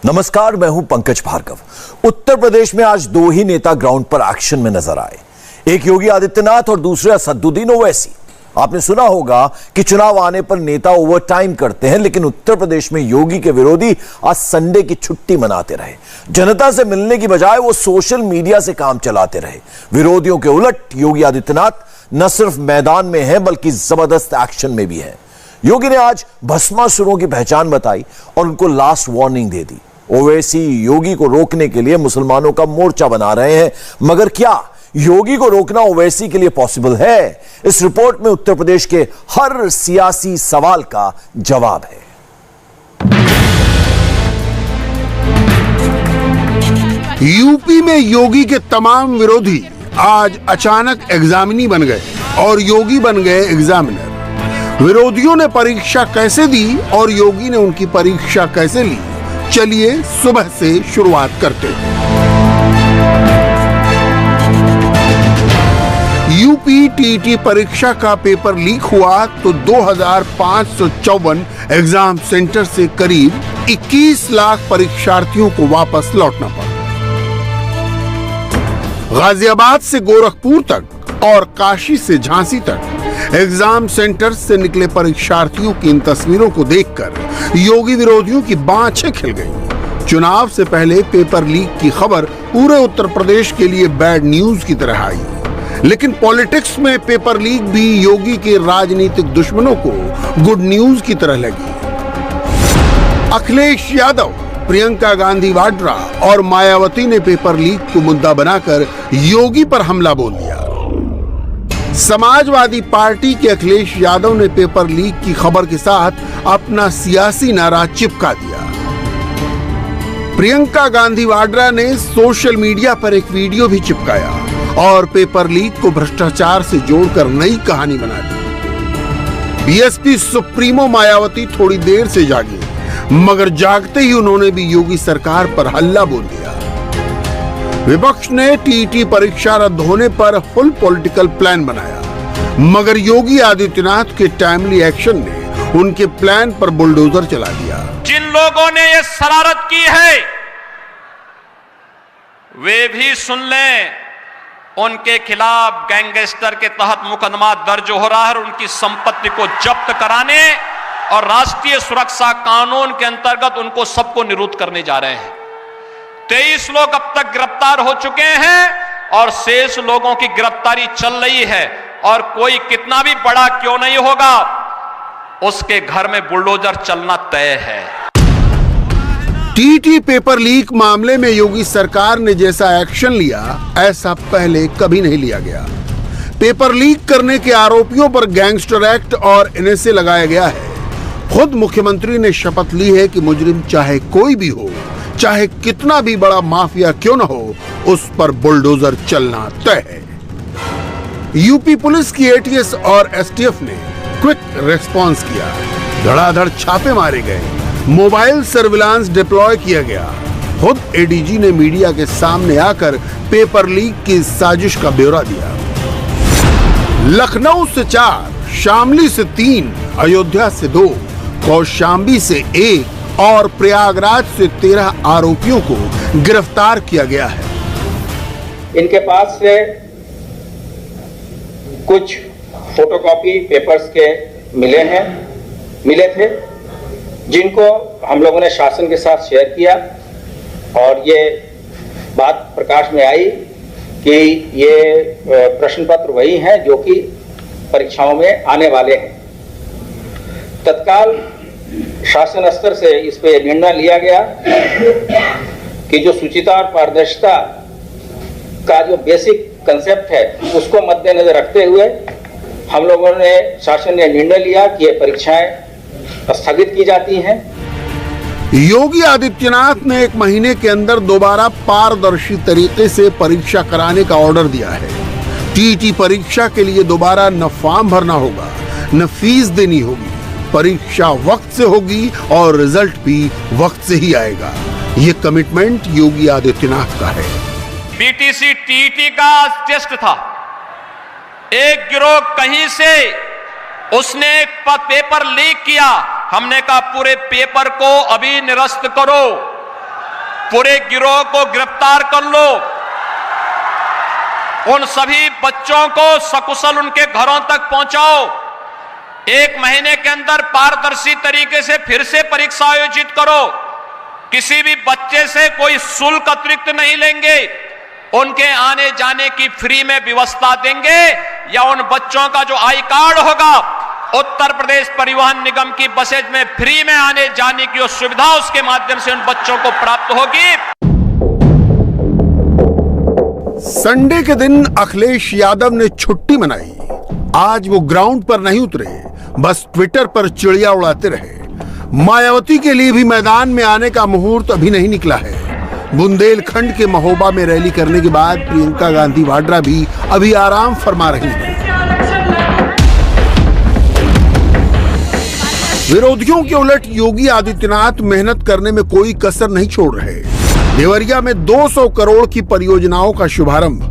नमस्कार, मैं हूं पंकज भार्गव। उत्तर प्रदेश में आज दो ही नेता ग्राउंड पर एक्शन में नजर आए, एक योगी आदित्यनाथ और दूसरे असदुद्दीन ओवैसी। आपने सुना होगा कि चुनाव आने पर नेता ओवर टाइम करते हैं, लेकिन उत्तर प्रदेश में योगी के विरोधी आज संडे की छुट्टी मनाते रहे। जनता से मिलने की बजाय वो सोशल मीडिया से काम चलाते रहे। विरोधियों के उलट योगी आदित्यनाथ न सिर्फ मैदान में है बल्कि जबरदस्त एक्शन में भी है। योगी ने आज भस्मासुरों की पहचान बताई और उनको लास्ट वार्निंग दे दी। ओवैसी योगी को रोकने के लिए मुसलमानों का मोर्चा बना रहे हैं, मगर क्या योगी को रोकना ओवैसी के लिए पॉसिबल है? इस रिपोर्ट में उत्तर प्रदेश के हर सियासी सवाल का जवाब है। यूपी में योगी के तमाम विरोधी आज अचानक एग्जामिनी बन गए और योगी बन गए एग्जामिनर। विरोधियों ने परीक्षा कैसे दी और योगी ने उनकी परीक्षा कैसे ली, चलिए सुबह से शुरुआत करते हैं। यूपी टीटी परीक्षा का पेपर लीक हुआ तो 2554 एग्जाम सेंटर से करीब 21 लाख परीक्षार्थियों को वापस लौटना पड़ा। गाजियाबाद से गोरखपुर तक और काशी से झांसी तक एग्जाम सेंटर से निकले परीक्षार्थियों की इन तस्वीरों को देखकर योगी विरोधियों की बाँछें खिल गईं। चुनाव से पहले पेपर लीक की खबर पूरे उत्तर प्रदेश के लिए बैड न्यूज की तरह आई, लेकिन पॉलिटिक्स में पेपर लीक भी योगी के राजनीतिक दुश्मनों को गुड न्यूज की तरह लगी। अखिलेश यादव, प्रियंका गांधी वाड्रा और मायावती ने पेपर लीक को मुद्दा बनाकर योगी पर हमला बोल दिया। समाजवादी पार्टी के अखिलेश यादव ने पेपर लीक की खबर के साथ अपना सियासी नारा चिपका दिया। प्रियंका गांधी वाड्रा ने सोशल मीडिया पर एक वीडियो भी चिपकाया और पेपर लीक को भ्रष्टाचार से जोड़कर नई कहानी बना दी। बीएसपी सुप्रीमो मायावती थोड़ी देर से जागी, मगर जागते ही उन्होंने भी योगी सरकार पर हल्ला बोल दिया। विपक्ष ने टीटी परीक्षा रद्द होने पर फुल पॉलिटिकल प्लान बनाया, मगर योगी आदित्यनाथ के टाइमली एक्शन ने उनके प्लान पर बुलडोजर चला दिया। जिन लोगों ने ये शरारत की है वे भी सुन लें, उनके खिलाफ गैंगस्टर के तहत मुकदमा दर्ज हो रहा है और उनकी संपत्ति को जब्त कराने और राष्ट्रीय सुरक्षा कानून के अंतर्गत उनको सबको निरुद्ध करने जा रहे हैं। 23 लोग अब तक गिरफ्तार हो चुके हैं और शेष लोगों की गिरफ्तारी चल रही है और कोई कितना भी बड़ा क्यों नहीं होगा, उसके घर में बुलडोजर चलना तय है। टीटी पेपर लीक मामले में योगी सरकार ने जैसा एक्शन लिया, ऐसा पहले कभी नहीं लिया गया। पेपर लीक करने के आरोपियों पर गैंगस्टर एक्ट और एनएसए लगाया गया है। खुद मुख्यमंत्री ने शपथ ली है कि मुजरिम चाहे कोई भी हो, चाहे कितना भी बड़ा माफिया क्यों न हो, उस पर बुलडोजर चलना तय है। यूपी पुलिस की एटीएस और एसटीएफ ने क्विक रिस्पांस किया, धड़ाधड़ छापे मारे गए, मोबाइल सर्विलांस डिप्लॉय किया गया। खुद एडीजी ने मीडिया के सामने आकर पेपर लीक की साजिश का ब्यौरा दिया। लखनऊ से 4, शामली से 3, अयोध्या से 2, कौशाम्बी से 1 और प्रयागराज से 13 आरोपियों को गिरफ्तार किया गया है। इनके पास से कुछ फोटोकॉपी पेपर्स के मिले थे, जिनको हम लोगों ने शासन के साथ शेयर किया और ये बात प्रकाश में आई कि ये प्रश्न पत्र वही हैं जो कि परीक्षाओं में आने वाले हैं। तत्काल शासन स्तर से इस पे निर्णय लिया गया कि जो शुचिता और पारदर्शिता का जो बेसिक कंसेप्ट है उसको मद्देनजर रखते हुए हम लोगों ने शासन ने निर्णय लिया कि ये परीक्षाएं स्थगित की जाती हैं। योगी आदित्यनाथ ने 1 महीने के अंदर दोबारा पारदर्शी तरीके से परीक्षा कराने का ऑर्डर दिया है। टीटी परीक्षा के लिए दोबारा न फॉर्म भरना होगा, न फीस देनी होगी। परीक्षा वक्त से होगी और रिजल्ट भी वक्त से ही आएगा। ये कमिटमेंट योगी आदित्यनाथ का है। बीटीसी टीटी का टेस्ट था, एक गिरोह कहीं से उसने पेपर लीक किया, हमने कहा पूरे पेपर को अभी निरस्त करो, पूरे गिरोह को गिरफ्तार कर लो। उन सभी बच्चों को सकुशल उनके घरों तक पहुंचाओ। 1 महीने के अंदर पारदर्शी तरीके से फिर से परीक्षा आयोजित करो। किसी भी बच्चे से कोई शुल्क अतिरिक्त नहीं लेंगे। उनके आने जाने की फ्री में व्यवस्था देंगे, या उन बच्चों का जो आई कार्ड होगा उत्तर प्रदेश परिवहन निगम की बसेज में फ्री में आने जाने की सुविधा उसके माध्यम से उन बच्चों को प्राप्त होगी। संडे के दिन अखिलेश यादव ने छुट्टी मनाई। आज वो ग्राउंड पर नहीं उतरे, बस ट्विटर पर चिड़िया उड़ाते रहे। मायावती के लिए भी मैदान में आने का मुहूर्त अभी नहीं निकला है। बुंदेलखंड के महोबा में रैली करने के बाद प्रियंका गांधी वाड्रा भी अभी आराम फरमा रही हैं। विरोधियों के उलट योगी आदित्यनाथ मेहनत करने में कोई कसर नहीं छोड़ रहे। देवरिया में 200 करोड़ की परियोजनाओं का शुभारंभ,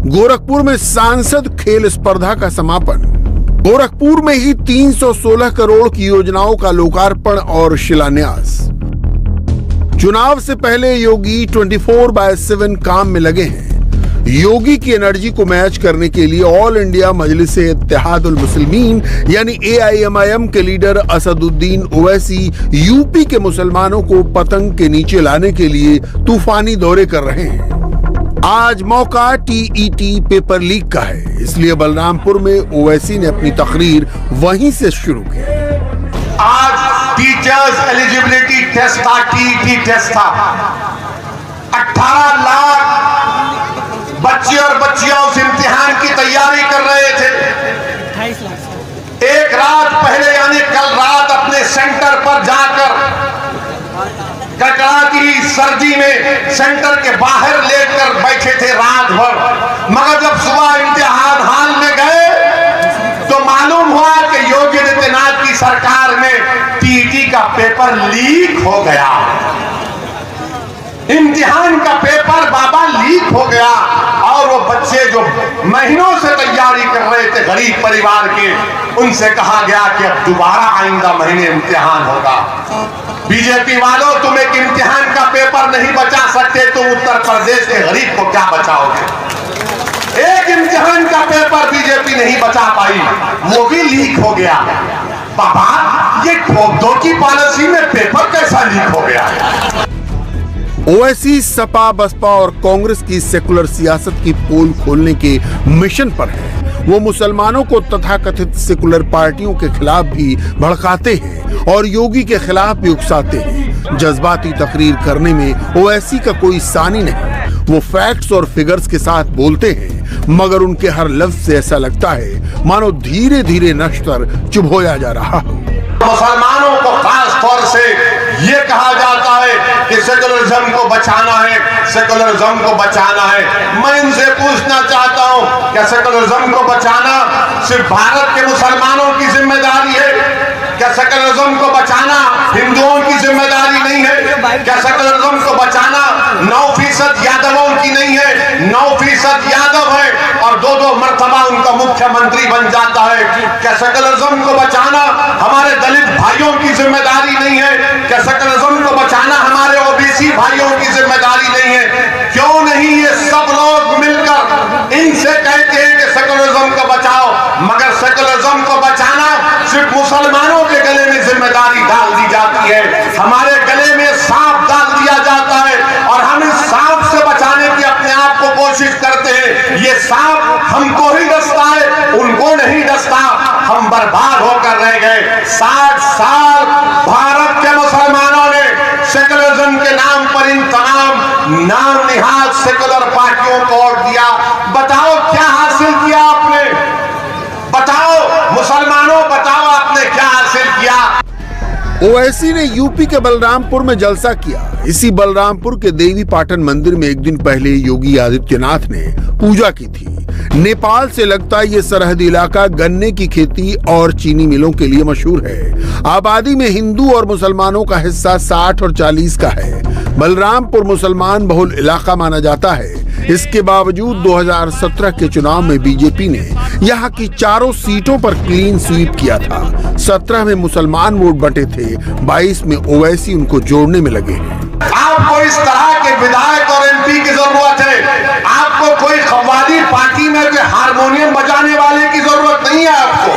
गोरखपुर में सांसद खेल स्पर्धा का समापन, गोरखपुर में ही 316 करोड़ की योजनाओं का लोकार्पण और शिलान्यास। चुनाव से पहले योगी 24/7 काम में लगे हैं। योगी की एनर्जी को मैच करने के लिए ऑल इंडिया मजलिस-ए इत्तेहादुल मुस्लिमीन यानी AIMIM के लीडर असदुद्दीन ओवैसी यूपी के मुसलमानों को पतंग के नीचे लाने के लिए तूफानी दौरे कर रहे हैं। आज मौका TET पेपर लीक का है, इसलिए बलरामपुर में ओवैसी ने अपनी तकरीर वहीं से शुरू की। आज टीचर्स एलिजिबिलिटी टेस्ट था, TET टेस्ट था। 18 लाख बच्चे और बच्चियां उस इम्तिहान की तैयारी कर रहे थे। एक रात पहले यानी कल रात अपने सेंटर पर जाकर कड़कड़ाती सर्दी में सेंटर के बाहर लेकर बैठे थे रात भर। मगर जब सुबह इम्तिहान हॉल में गए तो मालूम हुआ कि योगी आदित्यनाथ की सरकार में TET का पेपर लीक हो गया। इम्तिहान का पेपर बाबा लीक हो गया और वो बच्चे जो महीनों से तैयारी कर रहे थे गरीब परिवार के, उनसे कहा गया कि अब दोबारा आइंदा महीने इम्तिहान होगा। बीजेपी वालों, तुम एक इम्तिहान का पेपर नहीं बचा सकते तो उत्तर प्रदेश के गरीब को क्या बचाओगे? एक इम्तिहान का पेपर बीजेपी नहीं बचा पाई, वो भी लीक हो गया। बाबा, ये ठोक दो की पॉलिसी में पेपर कैसा लीक हो गया? ओवैसी सपा, बसपा और कांग्रेस की सेकुलर सियासत की पोल खोलने के मिशन पर है। वो मुसलमानों को तथाकथित सेकुलर पार्टियों के खिलाफ भी भड़काते हैं और योगी के खिलाफ भी उकसाते हैं। जज्बाती तकरीर करने में ओवैसी का कोई सानी नहीं। वो फैक्ट्स और फिगर्स के साथ बोलते हैं, मगर उनके हर लफ्ज से ऐसा लगता है मानो धीरे धीरे नश्तर चुभोया जा रहा हो। मुसलमानों को खास तौर से ये कहा जाता है कि सेकुलरिज्म को बचाना है, सेकुलरिज्म को बचाना है। मैं इनसे पूछना चाहता हूं, क्या सेकुलरिज्म को बचाना सिर्फ भारत के मुसलमानों की जिम्मेदारी है? क्या सेकुलरिज्म को बचाना हिंदुओं की जिम्मेदारी नहीं है? क्या सेकुलरिज्म को बचाना 9% यादवों की नहीं है? 9% यादव है और 2-2 मर्तबा उनका मुख्यमंत्री बन जाता है। क्या सेकुलरिज्म को बचाना हमारे दलित भाइयों की जिम्मेदारी नहीं है? क्या सेकुलरिज्म को बचाना हमारे OBC भाइयों की जिम्मेदारी नहीं है? क्यों नहीं ये सब लोग मिलकर इनसे कहते हैं कि सेकुलरिज्म को बचाओ, मगर सेकुलरिज्म को बचाना सिर्फ मुसलमानों के गले में जिम्मेदारी डाल दी जाती है, हमारे गले में सांप डाल दिया जाता है और हम इस सांप से बचाने की अपने आप को कोशिश करते हैं। ये सांप हमको ही डसता है, उनको नहीं डसता। हम बर्बाद होकर रह गए। 60 साल भारत के मुसलमानों ने सेकुलरिज्म के नाम पर इन तमाम नाम निहाद सेकुलर पार्टियों को वोट दिया। बताओ क्या हासिल किया आपने? बताओ मुसलमानों, बताओ आपने क्या हासिल किया? ओवैसी ने यूपी के बलरामपुर में जलसा किया। इसी बलरामपुर के देवी पाटन मंदिर में एक दिन पहले योगी आदित्यनाथ ने पूजा की थी। नेपाल से लगता ये सरहदी इलाका गन्ने की खेती और चीनी मिलों के लिए मशहूर है। आबादी में हिंदू और मुसलमानों का हिस्सा 60 और 40 का है। बलरामपुर मुसलमान बहुल इलाका माना जाता है। इसके बावजूद 2017 के चुनाव में बीजेपी ने यहाँ की 4 सीटों पर क्लीन स्वीप किया था। 17 में मुसलमान वोट बटे थे, 22 में ओवैसी उनको जोड़ने में लगे हैं। आपको इस तरह के कोई कव्वाली पार्टी में कोई हारमोनियम बजाने वाले की जरूरत नहीं है आपको।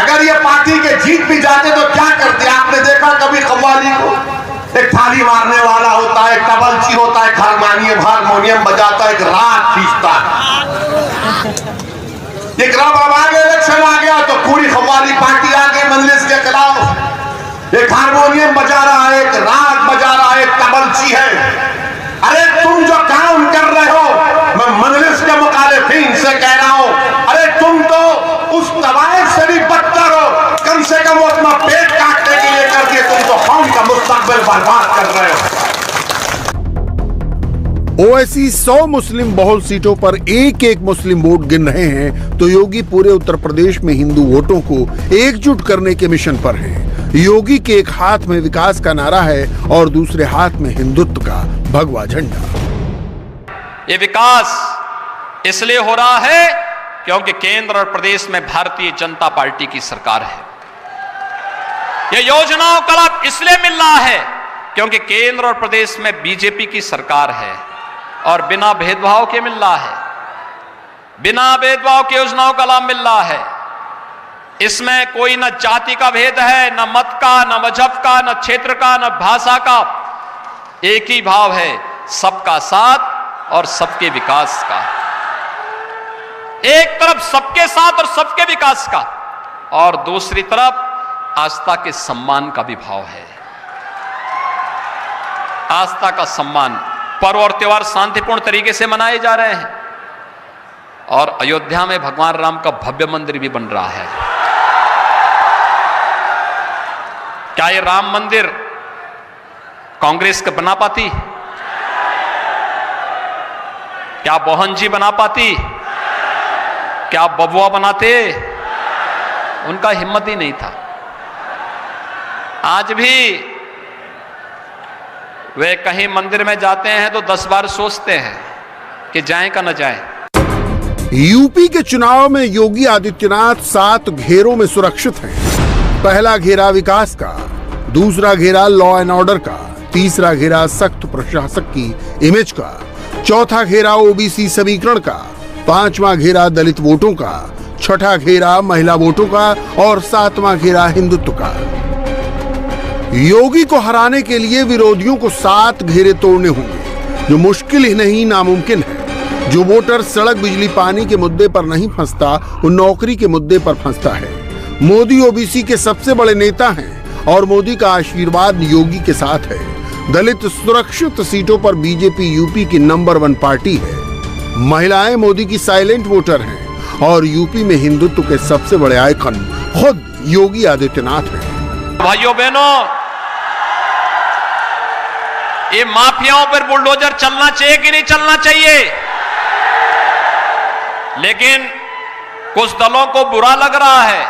अगर ये पार्टी के जीत भी जाते तो क्या करते? आपने देखा कभी कव्वाली को? एक थाली मारने वाला होता है, एक तबलची होता है, हारमोनियम बजाता है, एक राग खींचता है। एक रब अब आगे इलेक्शन आ गया तो पूरी कव्वाली पार्टी आ गई मजलिस के खिलाफ। एक हारमोनियम बजा रहा है, एक राग बजा रहा है, एक तबलची है। अरे तुम जो काम कर रहे हो, मैं मजलिस के मुखालिफिन से कह रहा हूं, अरे तुम तो उस तवायफ से भी बदतर हो। कम से कम वो अपना पेट काटने के लिए करके तुम तो कौम का मुस्तकबिल बर्बाद कर रहे हो। ओवैसी 100 मुस्लिम बहुल सीटों पर एक एक मुस्लिम वोट गिन रहे हैं तो योगी पूरे उत्तर प्रदेश में हिंदू वोटों को एकजुट करने के मिशन पर हैं। योगी के एक हाथ में विकास का नारा है और दूसरे हाथ में हिंदुत्व का भगवा झंडा। ये विकास इसलिए हो रहा है क्योंकि केंद्र और प्रदेश में भारतीय जनता पार्टी की सरकार है। ये योजनाओं का लाभ इसलिए मिल रहा है क्योंकि केंद्र और प्रदेश में बीजेपी की सरकार है और बिना भेदभाव के मिल रहा है। बिना भेदभाव के योजनाओं का लाभ मिल रहा है। इसमें कोई न जाति का भेद है, न मत का, न मजहब का, न क्षेत्र का, न भाषा का। एक ही भाव है, सबका साथ और सबके विकास का। एक तरफ सबके साथ और सबके विकास का और दूसरी तरफ आस्था के सम्मान का भी भाव है। आस्था का सम्मान। पर्व और त्योहार शांतिपूर्ण तरीके से मनाए जा रहे हैं और अयोध्या में भगवान राम का भव्य मंदिर भी बन रहा है। क्या ये राम मंदिर कांग्रेस का बना पाती? क्या मोहन जी बना पाती? क्या बबुआ बनाते? उनका हिम्मत ही नहीं था। आज भी वे कहीं मंदिर में जाते हैं तो 10 बार सोचते हैं कि जाएं का न जाएं। यूपी के चुनाव में योगी आदित्यनाथ 7 घेरों में सुरक्षित हैं। पहला घेरा विकास का, दूसरा घेरा लॉ एंड ऑर्डर का, तीसरा घेरा सख्त प्रशासक की इमेज का, चौथा घेरा ओबीसी समीकरण का, पांचवा घेरा दलित वोटों का, छठा घेरा महिला वोटों का और सातवां घेरा हिंदुत्व का। योगी को हराने के लिए विरोधियों को 7 घेरे तोड़ने होंगे, जो मुश्किल ही नहीं नामुमकिन है। जो वोटर सड़क बिजली पानी के मुद्दे पर नहीं फंसता, वो नौकरी के मुद्दे पर फंसता है। मोदी ओबीसी के सबसे बड़े नेता हैं और मोदी का आशीर्वाद योगी के साथ है। दलित सुरक्षित सीटों पर बीजेपी यूपी की नंबर 1 पार्टी है। महिलाएं मोदी की साइलेंट वोटर हैं और यूपी में हिंदुत्व के सबसे बड़े आइकन खुद योगी आदित्यनाथ हैं। भाइयों बहनों, ये माफियाओं पर बुलडोजर चलना चाहिए कि नहीं चलना चाहिए? लेकिन कुछ दलों को बुरा लग रहा है।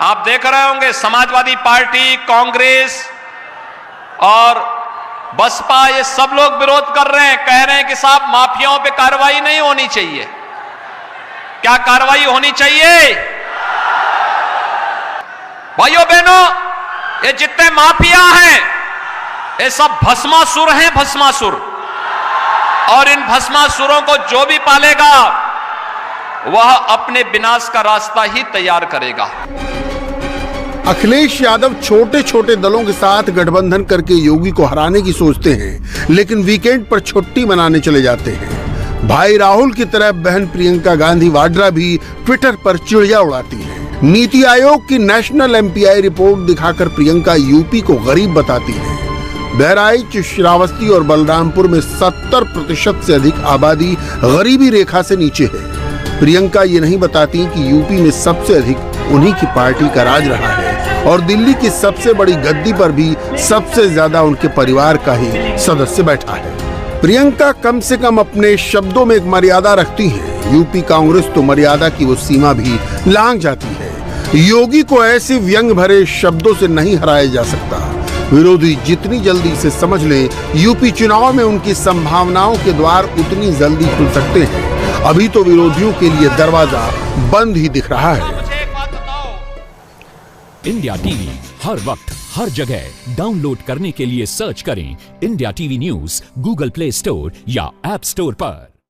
आप देख रहे होंगे समाजवादी पार्टी, कांग्रेस और बसपा, ये सब लोग विरोध कर रहे हैं, कह रहे हैं कि साहब माफियाओं पे कार्रवाई नहीं होनी चाहिए। क्या कार्रवाई होनी चाहिए? भाइयों बहनों, ये जितने माफिया हैं ये सब भस्मासुर हैं, भस्मासुर। और इन भस्मासुरों को जो भी पालेगा वह अपने विनाश का रास्ता ही तैयार करेगा। अखिलेश यादव छोटे छोटे दलों के साथ गठबंधन करके योगी को हराने की सोचते हैं, लेकिन वीकेंड पर छुट्टी मनाने चले जाते हैं। भाई राहुल की तरह बहन प्रियंका गांधी वाड्रा भी ट्विटर पर चिड़िया उड़ाती हैं। नीति आयोग की नेशनल एमपीआई रिपोर्ट दिखाकर प्रियंका यूपी को गरीब बताती है। बहराइच, श्रावस्ती और बलरामपुर में 70% से अधिक आबादी गरीबी रेखा से नीचे है। प्रियंका ये नहीं बताती कि यूपी में सबसे अधिक उन्हीं की पार्टी का राज रहा है और दिल्ली की सबसे बड़ी गद्दी पर भी सबसे ज्यादा उनके परिवार का ही सदस्य बैठा है। प्रियंका कम से कम अपने शब्दों में एक मर्यादा रखती हैं। यूपी कांग्रेस तो मर्यादा की वो सीमा भी लांघ जाती है। योगी को ऐसे व्यंग भरे शब्दों से नहीं हराया जा सकता। विरोधी जितनी जल्दी से समझ ले, यूपी चुनाव में उनकी संभावनाओं के द्वार उतनी जल्दी खुल सकते हैं। अभी तो विरोधियों के लिए दरवाजा बंद ही दिख रहा है। इंडिया टीवी हर वक्त हर जगह डाउनलोड करने के लिए सर्च करें India TV news Google play store या ऐप स्टोर पर।